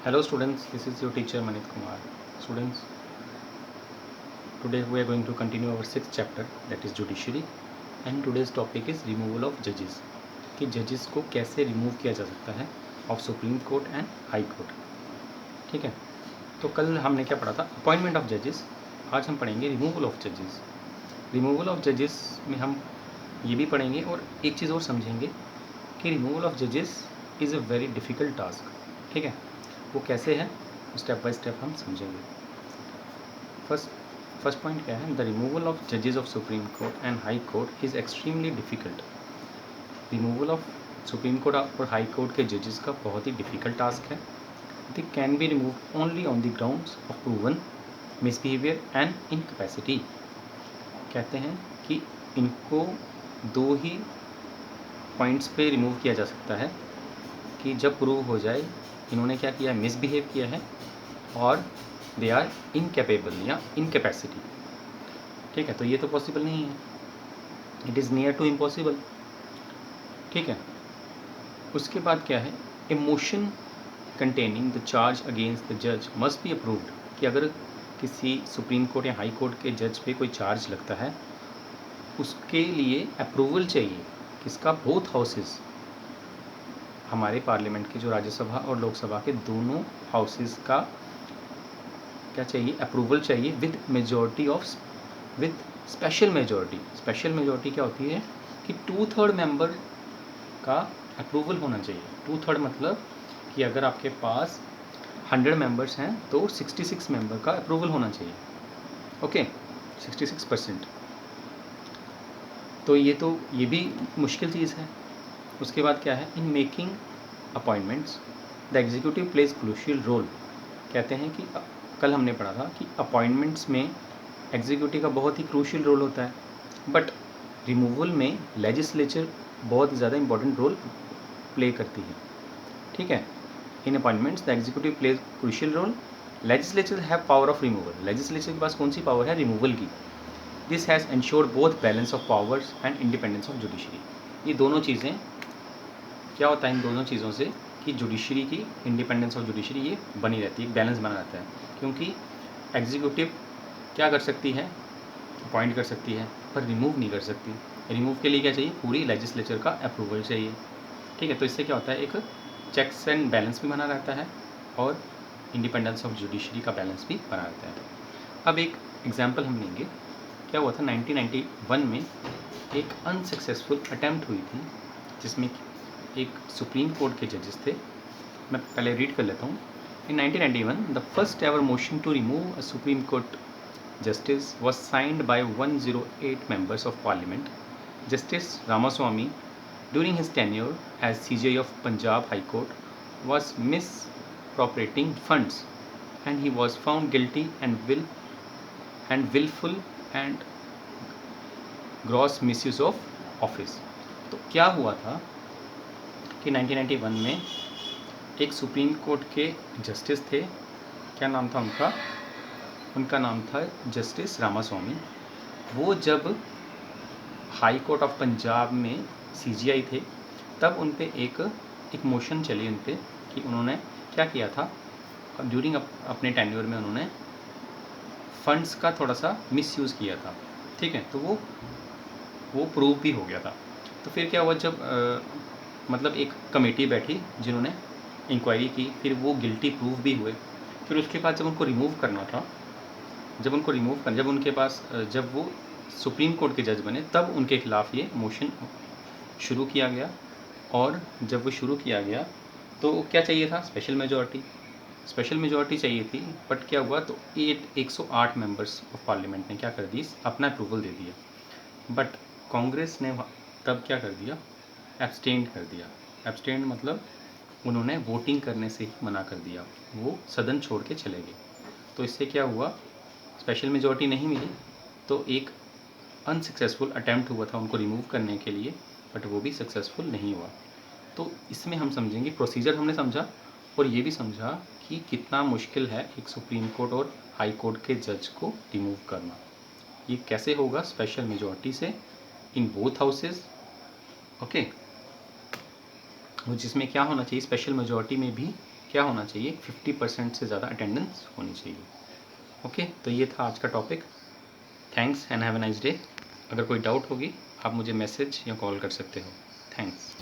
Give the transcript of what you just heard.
Hello students, this is your teacher Manit Kumar. Students, today we are going to continue our sixth chapter, that is judiciary, and today's topic is removal of judges. कि जजेस को कैसे remove किया जा सकता है of supreme court and high court. ठीक है, तो कल हमने क्या पढ़ा था? अपॉइंटमेंट ऑफ जजेस. आज हम पढ़ेंगे रिमूवल ऑफ जजेस. रिमूवल ऑफ जजेस में हम ये भी पढ़ेंगे और एक चीज़ और समझेंगे कि रिमूवल ऑफ जजेस is a very difficult task. ठीक है, वो कैसे है स्टेप बाय स्टेप हम समझेंगे. फर्स्ट पॉइंट क्या है? द रिमूवल ऑफ जजेस of supreme court and high court is extremely difficult. Removal of supreme court और हाई कोर्ट के जजेस का बहुत ही डिफ़िकल्ट टास्क है. They can be remove only on the grounds of proven misbehaviour and incapacity. कहते हैं कि इनको दो ही पॉइंट्स पे रिमूव किया जा सकता है कि जब प्रूव हो जाए इन्होंने क्या किया है, मिसबिहेव किया है, और दे आर इनकैपेबल या इनकैपेसिटी. ठीक है, तो ये तो पॉसिबल नहीं है, it is near to impossible. ठीक है, उसके बाद क्या है? A motion containing the charge against the जज मस्ट बी अप्रूव्ड. कि अगर किसी सुप्रीम कोर्ट या हाई कोर्ट के जज पे कोई चार्ज लगता है उसके लिए अप्रूवल चाहिए. किसका? Both houses. हमारे पार्लियामेंट की जो राज्यसभा और लोकसभा के दोनों हाउसेस का क्या चाहिए? अप्रूवल चाहिए with majority of with special majority. Special majority क्या होती है कि 2/3 मेंबर का अप्रूवल होना चाहिए. 2/3 मतलब कि अगर आपके पास 100 मेंबर्स हैं तो 66 मेंबर का अप्रूवल होना चाहिए. ओके, 66%. तो ये भी मुश्किल चीज़ है. उसके बाद क्या है? In making appointments the executive plays crucial role. कहते हैं कि कल हमने पढ़ा था कि अपॉइंटमेंट्स में एग्जीक्यूटिव का बहुत ही क्रूशियल रोल होता है, बट रिमूवल में लेजिस्लेचर बहुत ज़्यादा इंपॉर्टेंट रोल प्ले करती है. ठीक है, in appointments the executive plays crucial role. Legislature have power of removal. Legislature के पास कौन सी पावर है? रिमूवल की. This has ensured both balance of powers and independence of judiciary. ये दोनों चीज़ें क्या होता है इन दोनों चीज़ों से कि जुडिशरी की इंडिपेंडेंस ऑफ जुडिशरी ये बनी रहती है, बैलेंस बना रहता है. क्योंकि एग्जीक्यूटिव क्या कर सकती है? अपॉइंट कर सकती है, पर रिमूव नहीं कर सकती. रिमूव के लिए क्या चाहिए? पूरी लेजिस्लेचर का अप्रूवल चाहिए. ठीक है, तो इससे क्या होता है? एक चेक्स एंड बैलेंस भी बना रहता है और इंडिपेंडेंस ऑफ जुडिशरी का बैलेंस भी बना रहता है. अब एक एग्जाम्पल हम लेंगे. क्या हुआ था? 1991 में एक अनसक्सेसफुल अटैम्प्ट हुई थी जिसमें एक सुप्रीम कोर्ट के जजेस थे. मैं पहले रीड कर लेता हूँ. In 1991 the first ever motion to remove a supreme court justice was signed by 108 members of parliament. Justice Ramaswamy, during his tenure as CJI of Punjab High Court, was misappropriating funds and he was found guilty and willful and gross misuse of office. तो क्या हुआ था कि 1991 में एक supreme court के justice थे. क्या नाम था उनका? उनका नाम था जस्टिस रामास्वामी. वो जब हाई कोर्ट ऑफ पंजाब में सीजीआई थे तब उन पे एक मोशन चली उन पे कि उन्होंने क्या किया था ड्यूरिंग अपने टेन्योर में उन्होंने फंड्स का थोड़ा सा मिसयूज़ किया था. ठीक है, तो वो प्रूव भी हो गया था. तो फिर क्या हुआ? जब मतलब एक कमेटी बैठी जिन्होंने इंक्वायरी की, फिर वो गिल्टी प्रूव भी हुए. फिर उसके बाद जब उनको रिमूव करना था, जब उनके पास जब वो सुप्रीम कोर्ट के जज बने तब उनके खिलाफ ये मोशन शुरू किया गया. और जब वो शुरू किया गया तो क्या चाहिए था? स्पेशल मेजॉरिटी चाहिए थी. बट क्या हुआ? तो 108 मेंबर्स ऑफ पार्लियामेंट ने क्या कर दी? अपना अप्रूवल दे दिया. बट कांग्रेस ने तब क्या कर दिया? एब्सटेंड कर दिया. एब्सटेंड मतलब उन्होंने वोटिंग करने से ही मना कर दिया, वो सदन छोड़ के चले गए. तो इससे क्या हुआ? स्पेशल मेजॉरिटी नहीं मिली तो एक अनसक्सेसफुल अटैम्प्ट हुआ था उनको रिमूव करने के लिए, बट वो भी सक्सेसफुल नहीं हुआ. तो इसमें हम समझेंगे, प्रोसीजर हमने समझा और ये भी समझा कि कितना मुश्किल है एक सुप्रीम कोर्ट और हाई कोर्ट के जज को रिमूव करना. ये कैसे होगा? स्पेशल मेजॉरिटी से इन बोथ हाउसेस. ओके, जिसमें क्या होना चाहिए? स्पेशल मेजॉरिटी में भी क्या होना चाहिए, 50% से ज़्यादा अटेंडेंस होनी चाहिए। ओके, तो ये था आज का topic. Thanks and have a nice day. अगर कोई डाउट होगी आप मुझे मैसेज या कॉल कर सकते हो। थैंक्स।